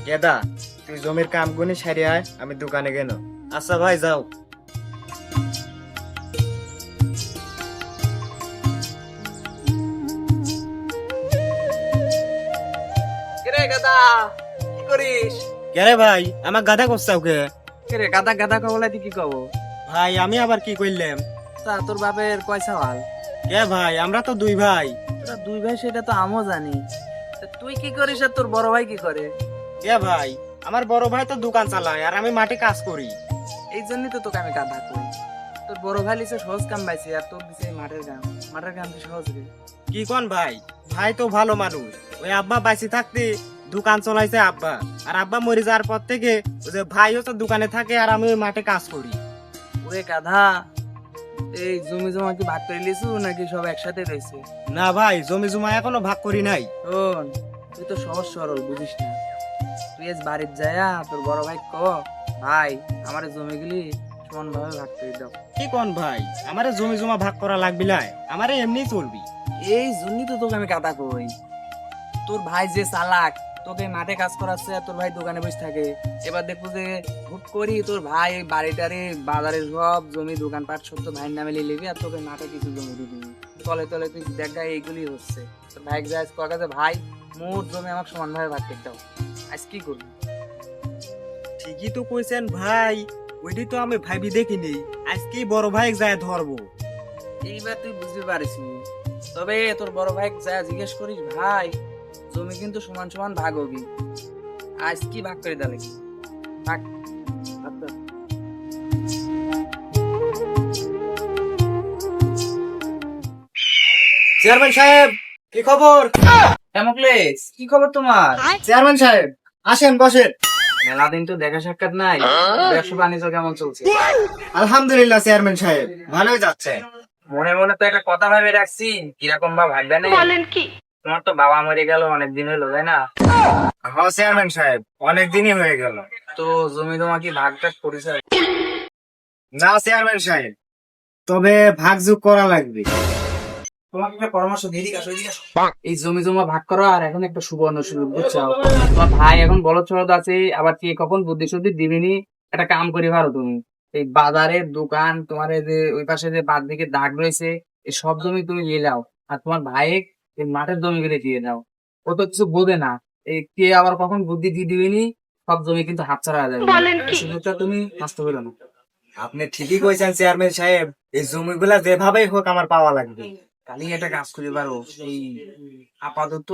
গেদা, তুই জমির কাম গুনি সারি আয়, আমি দোকানে গেল। আচ্ছা ভাই, যাও। কিরে গাদা, কি করিস? কে রে ভাই, আমার গাধা করছাও কে? কিরে গাদা গাদা কবলাই তুই কি কব? ভাই আমি আবার কি করলাম? তা তোর বাপের কয় সওয়াল? কে ভাই, আমরা তো দুই ভাই। তোরা দুই ভাই সেটা তো আমিও জানি। তা তুই কি করিস আর তোর বড় ভাই কি করে? কে ভাই, আমার বড় ভাই তো দোকান চালায় আর আমি মাঠে কাজ করি। এই জন্যই তো তোকে আমি গাধা কই। তোর বড় ভাই লিসে সহজ কাম পাইছে আর তোর দিছে এই মাঠের কাম। মাঠের কাম কি সহজ রে? কি কোন ভাই, ভাই তো ভালো মানুষ। ওই আব্বা বাইসে থাকতে দোকান চলাইছে আব্বা, আর আব্বা মরে যাওয়ার পর থেকে ওই যে ভাইও তো দোকানে থাকে আর আমি ওই মাঠে কাজ করি। ওরে গাধা, এই জমি জমা কি ভাগ করে লিছু নাকি সব একসাথে রয়েছে? না ভাই, জমি জমা এখনো ভাগ করি নাই। শোন, তুই তো সহজ সরল বুঝিস না। তুই আজ বাড়ির যায়া তোর বড় ভাই ক, ভাই আমার জমিগুলি সমান ভাবে ভাগ করে দাও। কি কোন ভাই, আমারে জমি জমা ভাগ করা লাগবি না, আমারে এমনি চলবি। এই জন্যই তো তোকে আমি কথা কই। তোর ভাই যে চালাক, তোকে মাঠে কাজ করাচ্ছে আর তোর ভাই দোকানে বসে থাকে। এবার দেখবো যে হুট করি তোর ভাই বাড়িটারে বাজারে সব জমি দোকানপাট সব তো ভাইয়ের নামে লিয়ে নিবি আর তোকে মাঠে কিছু জমি দিয়ে দিবি। তলে তলে তুই দেখা এইগুলি হচ্ছে। তোর ভাই যায় কথা যে ভাই মোট জমি আমাকে সমান ভাবে ভাগ করে দাও। আজ কি করবি? ঠিকই তো কইছেন ভাই, ওইটি তো আমি ভাবি দেখিনি। আজকে বড় ভাই যায় ধরবো। এইবার তুই বুঝতে পারিস নি। তবে তোর বড় ভাই যা জিজ্ঞেস করিস, ভাই জমি কিন্তু সমান সমান ভাগ হবি। আজ কি ভাগ করে দিলে কি ভাগ? আচ্ছা। চেয়ারম্যান সাহেব, কি খবর? হেমক্লেশ, কি খবর তোমার? চেয়ারম্যান সাহেব, আসেন বসেন। মেলা দিন তো দেখা সাক্ষাৎ নাই। ব্যবসা বাণিজ্য কেমন চলছে? আলহামদুলিল্লাহ চেয়ারম্যান সাহেব, ভালোই যাচ্ছে। মনে মনে তো একটা কথা ভেবে রাখছি, কিরকম বা ভাববে না। বলেন কি? তোমার তো বাবা মরে গেল অনেকদিন হলো, তাই না? হ্যাঁ চেয়ারম্যান সাহেব, অনেক দিনই হয়ে গেল। তো জমি তোমার কি ভাগ টাগ করেছে? না চেয়ারম্যান সাহেব, তবে ভাগযোগ করা লাগবে। তোমাকে একটা পরামর্শ দিয়ে দিই, আসো এদিকে আসো। এই জমি জমা ভাগ করো আর এখন একটা সুবর্ণ সুযোগ, বুঝছো? তোমার ভাই এখন বলদ সলদ আছে, আবার কি কখন বুদ্ধি শুদ্ধি দিবিনি। একটা কাম করি পারো তুমি, এই বাজারের দোকান তোমার এই যে ওই পাশে যে বাদ দিকে দাগ রয়েছে, এই সব জমি তুমি নিয়ে যাও আর তোমার ভাই এই মাঠের জমিগুলো দিয়ে দাও। ও তো কিছু বোঝে না, এই কে আবার কখন বুদ্ধি দিয়ে দিবিনি, সব জমি কিন্তু হাতছাড়া হয়ে যাবে। এই সুযোগটা তুমি নষ্ট করো না। আপনি ঠিকই কইছেন চেয়ারম্যান সাহেব, এই জমিগুলা যেভাবেই হোক আমার পাওয়া লাগবে। কালি একটা কাজ করি পারো, এই আপাতত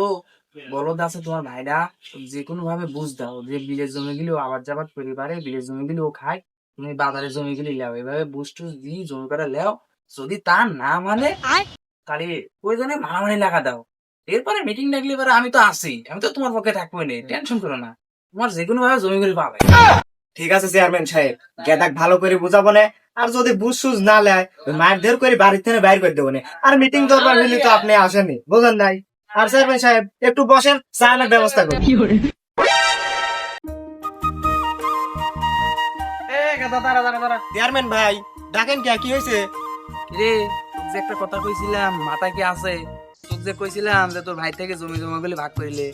বলদ আছে তোমার ভাইরা, যে কোনো ভাবে বুঝ দাও যে বিলের জমিগুলো আবার যাবার পরিবারে বিলের জমিগুলো ও খায়, তুমি বাজারের জমিগুলি লেও, এভাবে বুঝ টুস দিয়ে জমি করে লেও। যদি তা না মানে তাহলে প্রয়োজনে মারামারি লাগা দাও। এরপরে মিটিং ডাকলে এবারে আমি তো আছি, আমি তো তোমার পক্ষে থাকবো না, টেনশন করো না। তোমার যে কোনো ভাবে জমিগুলি পাবে। ঠিক আছে চেয়ারম্যান সাহেব, গেদাক ভালো করে বুঝাবো না। আর যদি বুঝ সুঝ না লেয়, মারধর করে বাড়ির থেকে বাইর করে দেবো না। আর মিটিং দরবার হইলে তো আপনি আসেননি, বুঝেন নাই। আর চেয়ারম্যান সাহেব একটু বসেন, চা আনার ব্যবস্থা করুন। চেয়ারম্যান ভাই ডাকেন, কি হয়েছে? রে, তোকে যে একটা কথা কইছিলাম মাথায় কি আছে? তোকে যে কইছিলাম যে তোর ভাই থেকে জমি জমা গুলি ভাগ করিলে,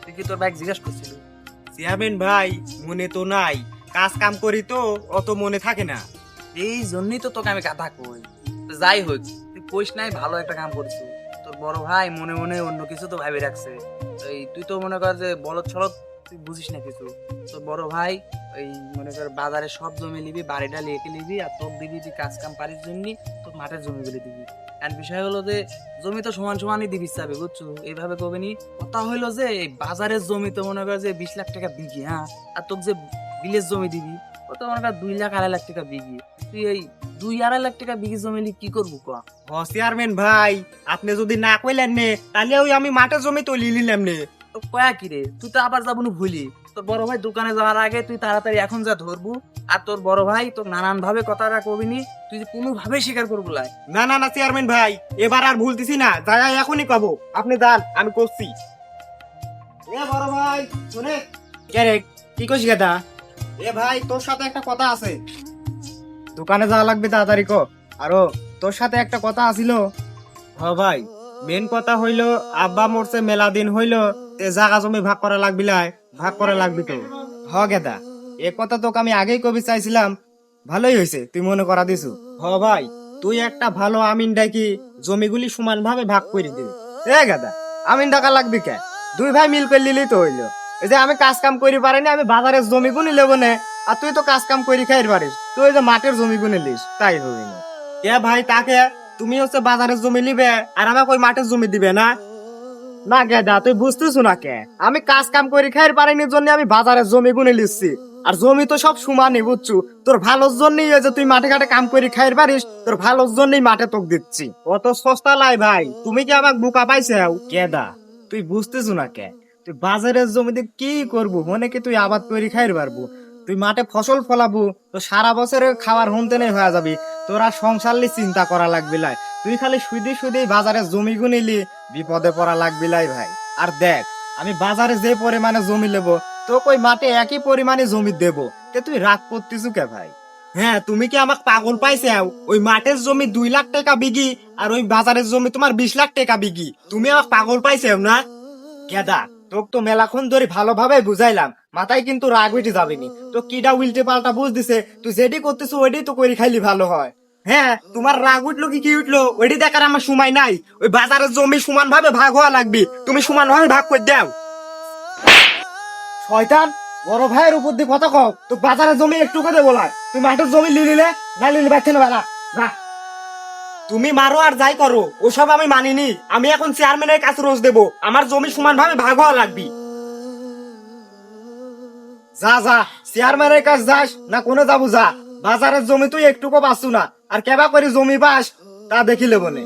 তুই কি তোর ভাই জিজ্ঞাসা করছিলি? চেয়ারম্যান ভাই মনে তো নাই, কাজ কাম করি তো অত মনে থাকে না। এই জন্যই তো তোকে আমি কথা কই। তো যাই হোক, তুই কইস নাই, ভালো একটা কাম করছিস। তোর বড় ভাই মনে মনে অন্য কিছু তো ভাবি রাখছে। এই তুই তো মনে কর যে বলদ ছলদ, তুই বুঝিস না কিছু। তোর বড় ভাই ওই মনে কর বাজারে সব জমি নিবি, বাড়িটা লিখে নিবি আর তোর দিবি তুই কাজ কাম পারিস জন্য, তোর মাঠের জমিগুলি দিবি। আর বিষয় হলো যে জমি তো সমান সমানই দিবি চাবে, বুঝছো? এইভাবে কবে নি কথা হইলো যে এই বাজারের জমি তো মনে কর যে 20 লাখ টাকা বিঘি, হ্যাঁ, আর তোকে যে বিলের জমি দিবি ও তো মনে কর 2 লাখ 2.5 লাখ টাকা বিঘি। তুই এই 2-2.5 লাখ টাকা বিঘি জমি নিয়ে কি করবো ক? চেয়ারম্যান ভাই, আপনি যদি না কইলেন নে, তাহলে ওই আমি মাঠের জমি তো লিলাম নে। তো কয়া কি রে, তুই তো আবার যাবো ভুলি। তোর বড় ভাই দোকানে যাওয়ার আগে তুই তাড়াতাড়ি এখন যা ধরবো। আর তোর বড় ভাই তোর নানান ভাবে কথাটা কবিনি, তুই কোনো ভাবে স্বীকার করবো লাই। না না না চেয়ারম্যান ভাই, এবার আর ভুলতেছি না, যাই এখনই কব। আপনি যান, আমি করছি। এ বড় ভাই শুনে, কে রে, কি কইস গেদা? এ ভাই তোর সাথে একটা কথা আছে, দোকানে যাওয়া লাগবে তাড়াতাড়ি কো। আরো তোর সাথে একটা কথা আছিল। হ ভাই, মেন কথা হইলো আব্বা মরছে মেলা দিন হইলো, তে জাগা জমি ভাগ করা লাগবি লাই, ভাগ করা লাগবি তো। হ গেদা, এ কথা তোকে আমি আগেই কবি চাইছিলাম, ভালোই হয়েছে তুই মনে করা দিছু। হ ভাই, তুই একটা ভালো আমিন ডাকি জমিগুলি সমান ভাবে ভাগ করে দিবি। এ গেদা, আমিন ডাকা লাগবি কে? দুই ভাই মিল করে নিলেই তো হইলো। এই যে আমি কাজ কাম করি পারিনি, আমি বাজারের জমি গুনি লেবো না, আর তুই তো কাজ কাম করি খাইর পারিস, তুই ওই যে মাঠের জমি গুনে লিস, তাই হবি না। কে ভাই তাকে, তুমি হচ্ছে বাজারের জমি নিবে আর আমাকে ওই মাঠের জমি দিবে না? না গেদা, তুই বুঝতেছো না কে, আমি কাজ কাম করি খাইর পারিনি জন্য আমি বাজারের জমি গুনে লিখছি। আর জমি তো সব সমানই বুঝছো, তোর ভালোর জন্যই যে তুই মাঠে ঘাটে কাম করি খাইর পারিস, তোর ভালোর জন্যই মাঠে তোকে দিচ্ছি। অত সস্তা লাই ভাই, তুমি কি আমাকে বোকা পাইছাও? কেদা, তুই বুঝতেছো না কে, তুই বাজারের জমিতে কি করবো, মনে কি তুই আবাদ করি খাইর পারবো? তুই মাঠে ফসল ফলাবো, তো সারা বছরের খাবার হোমতে নেই হয়ে যাবি, তোর আর সংসার লি চিন্তা করা লাগবি লাই। তুই খালি শুধু শুধু বাজারে জমি গুনিলি, বিপদে পড়া লাগবি লাই ভাই। আর দেখ, আমি বাজারে যে পরিমাণে জমি নেবো, তোকে ওই মাঠে একই পরিমাণে জমি দেবো, তে তুই রাগ করতেছু কে ভাই? হ্যাঁ, তুমি কি আমাকে পাগল পাইছাও? ওই মাঠের জমি 2 লাখ টাকা বিঘি, আর ওই বাজারের জমি তোমার 20 লাখ টাকা বিঘি, তুমি আমাকে পাগল পাইছাও না? কেদা, তোকে তো মেলাক্ষণ ধরে ভালোভাবে বুঝাইলাম, মাথায় কিন্তু রাগ উঠে যাবেনি। তো কিডা উল্টে পাল্টা বুঝ দিছে, তুই যেটি করতেছ ওইটাই তো করি খাইলি ভালো হয়। হ্যাঁ, তোমার রাগ উঠলো কি কি উঠলো ওইটি দেখার আমার সময় নাই। ওই বাজারের জমি সমান ভাবে ভাগ হওয়া লাগবে, তুমি সমান ভাবে ভাগ করে দাও। শয়তান, বড় ভাইয়ের উপর দিয়ে কথা কও, তো বাজারের জমি একটু করে বলার, তুই মাঠের জমি লিলিলে না লিলি বাইতে নেবে না। না, তুমি মারো আর যাই করো, ওসব আমি মানিনি। আমি এখন চেয়ারম্যানের কাছে রোজ দেবো, আমার জমি সমান ভাবে ভাগ হওয়া লাগবে। যা যা, চেয়ারম্যানের কাছে যাস না কোনে যাবো যা, বাজারের জমি তুই একটুকু পাচ্ছু না, আর কেবা করে জমি পাস তা দেখি লেবনে।